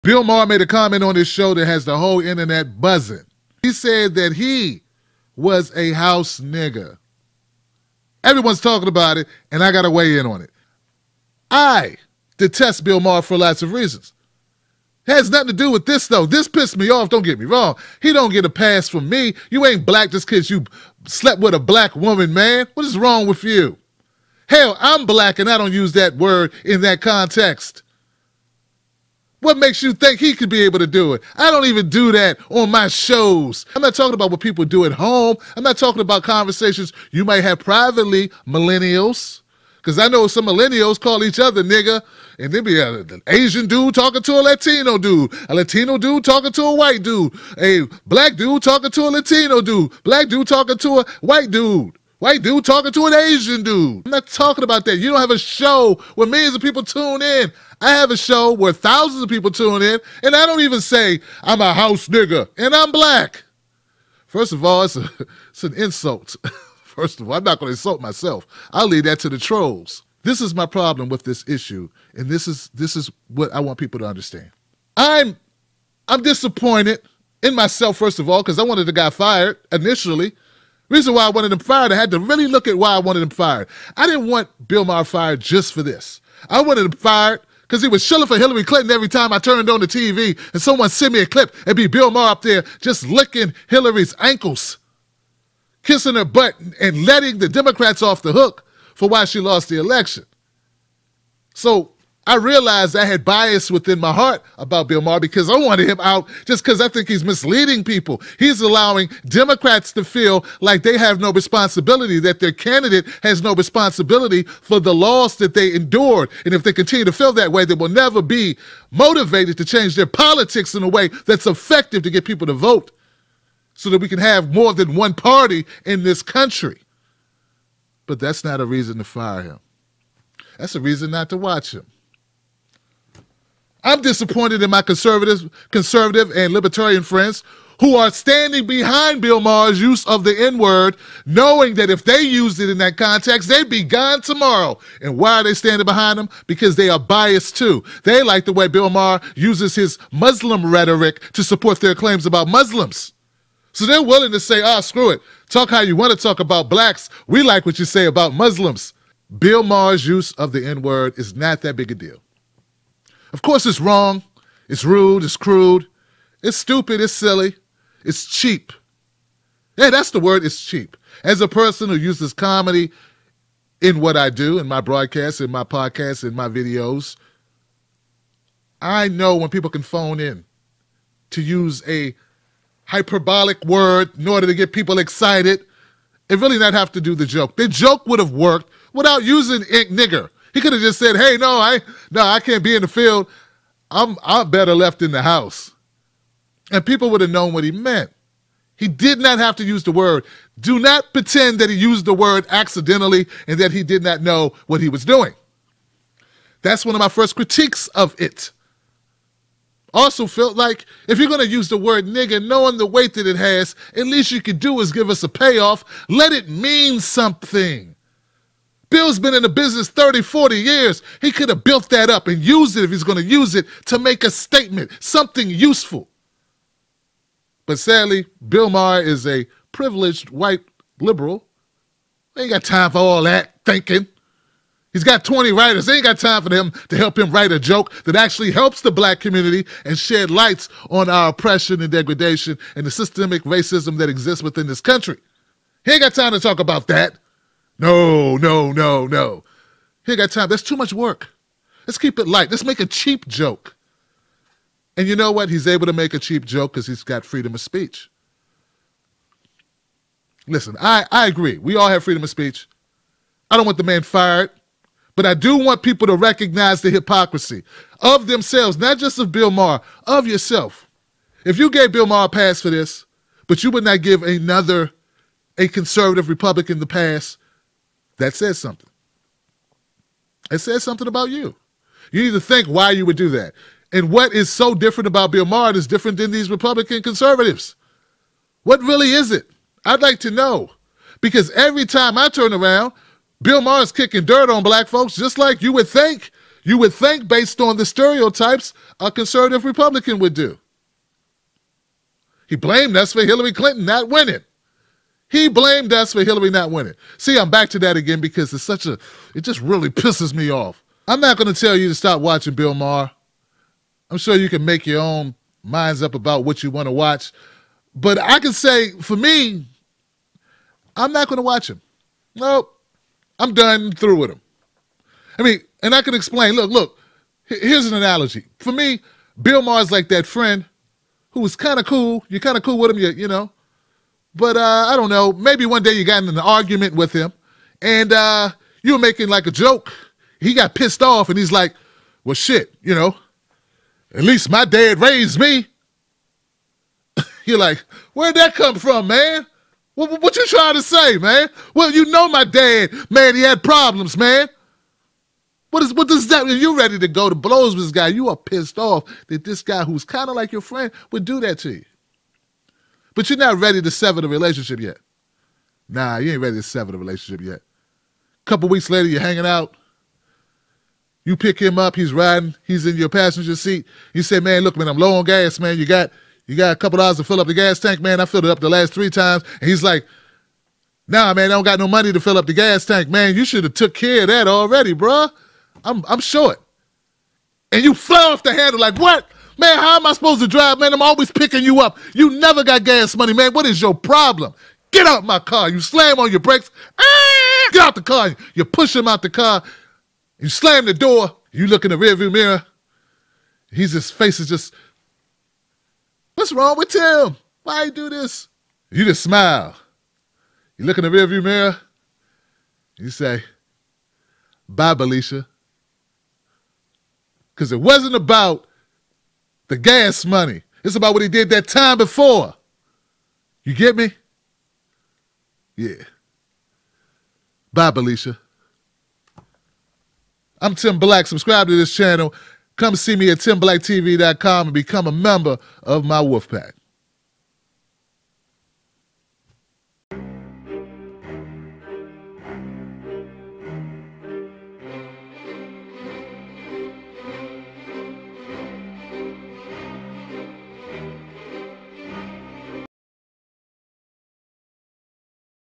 Bill Maher made a comment on this show that has the whole internet buzzing. He said that he was a house nigga. Everyone's talking about it, and I got to weigh in on it. I detest Bill Maher for lots of reasons. It has nothing to do with this, though. This pissed me off, don't get me wrong. He don't get a pass from me. You ain't black just because you slept with a black woman, man. What is wrong with you? Hell, I'm black, and I don't use that word in that context. What makes you think he could be able to do it? I don't even do that on my shows. I'm not talking about what people do at home. I'm not talking about conversations you might have privately, millennials. Because I know some millennials call each other nigga, and then be an Asian dude talking to a Latino dude talking to a white dude, a black dude talking to a Latino dude, black dude talking to a white dude talking to an Asian dude. I'm not talking about that. You don't have a show where millions of people tune in. I have a show where thousands of people tune in, and I don't even say I'm a house nigga and I'm black. First of all, it's an insult. First of all, I'm not going to insult myself. I'll leave that to the trolls. This is my problem with this issue, and this is what I want people to understand. I'm disappointed in myself, first of all, because I wanted the guy fired initially. Reason why I wanted him fired, I had to really look at why I wanted him fired. I didn't want Bill Maher fired just for this. I wanted him fired because he was shilling for Hillary Clinton every time I turned on the TV and someone sent me a clip and be Bill Maher up there just licking Hillary's ankles, kissing her butt, and letting the Democrats off the hook for why she lost the election. So I realized I had bias within my heart about Bill Maher because I wanted him out just because I think he's misleading people. He's allowing Democrats to feel like they have no responsibility, that their candidate has no responsibility for the loss that they endured. And if they continue to feel that way, they will never be motivated to change their politics in a way that's effective to get people to vote so that we can have more than one party in this country. But that's not a reason to fire him. That's a reason not to watch him. I'm disappointed in my conservative and libertarian friends who are standing behind Bill Maher's use of the N-word, knowing that if they used it in that context, they'd be gone tomorrow. And why are they standing behind him? Because they are biased too. They like the way Bill Maher uses his Muslim rhetoric to support their claims about Muslims. So they're willing to say, screw it. Talk how you want to talk about blacks. We like what you say about Muslims. Bill Maher's use of the N-word is not that big a deal. Of course it's wrong, it's rude, it's crude, it's stupid, it's silly, it's cheap. Yeah, that's the word, it's cheap. As a person who uses comedy in what I do, in my broadcasts, in my podcasts, in my videos, I know when people can phone in to use a hyperbolic word in order to get people excited, and really not have to do the joke. The joke would have worked without using nigger. He could have just said, hey, no, I can't be in the field. I'm better left in the house. And people would have known what he meant. He did not have to use the word. Do not pretend that he used the word accidentally and that he did not know what he was doing. That's one of my first critiques of it. Also felt like if you're going to use the word nigger, knowing the weight that it has, at least you could do is give us a payoff. Let it mean something. Bill's been in the business 30, 40 years. He could have built that up and used it if he's going to use it to make a statement, something useful. But sadly, Bill Maher is a privileged white liberal. They ain't got time for all that thinking. He's got 20 writers. They ain't got time for them to help him write a joke that actually helps the black community and shed lights on our oppression and degradation and the systemic racism that exists within this country. He ain't got time to talk about that. No. He ain't got time. That's too much work. Let's keep it light. Let's make a cheap joke. And you know what? He's able to make a cheap joke because he's got freedom of speech. Listen, I agree. We all have freedom of speech. I don't want the man fired, but I do want people to recognize the hypocrisy of themselves, not just of Bill Maher, of yourself. If you gave Bill Maher a pass for this, but you would not give a conservative Republican the pass, that says something. It says something about you. You need to think why you would do that. And what is so different about Bill Maher is different than these Republican conservatives. What really is it? I'd like to know. Because every time I turn around, Bill Maher's kicking dirt on black folks just like you would think. you would think based on the stereotypes a conservative Republican would do. He blamed us for Hillary Clinton not winning. He blamed us for Hillary not winning. See, I'm back to that again because it just really pisses me off. I'm not going to tell you to stop watching Bill Maher. I'm sure you can make your own minds up about what you want to watch. But I can say, for me, I'm not going to watch him. Nope. I'm done through with him. I mean, and I can explain. Look, here's an analogy. For me, Bill Maher's like that friend who was kind of cool. You're kind of cool with him, you know. But I don't know, maybe one day you got in an argument with him and you were making like a joke. He got pissed off and he's like, well, shit, you know, at least my dad raised me. You're like, where'd that come from, man? What you trying to say, man? Well, you know my dad, man, he had problems, man. What does that mean? You're ready to go to blows with this guy. You are pissed off that this guy who's kind of like your friend would do that to you. But you're not ready to sever the relationship yet. Nah, you ain't ready to sever the relationship yet. A couple weeks later, you're hanging out. You pick him up. He's riding. He's in your passenger seat. You say, man, look, man, I'm low on gas, man. You got a couple hours to fill up the gas tank, man. I filled it up the last 3 times. And he's like, nah, man, I don't got no money to fill up the gas tank. Man, you should have took care of that already, bruh. I'm short. And you fly off the handle like, what? Man, how am I supposed to drive, man? I'm always picking you up. You never got gas money, man. What is your problem? Get out my car. You slam on your brakes. Get out the car. You push him out the car. You slam the door. You look in the rearview mirror. His face is just, what's wrong with Tim? Why you do this? You just smile. You look in the rearview mirror. You say, bye, Belisha. Because it wasn't about the gas money. It's about what he did that time before. You get me? Yeah. Bye, Belisha. I'm Tim Black. Subscribe to this channel. Come see me at timblacktv.com and become a member of my wolf pack.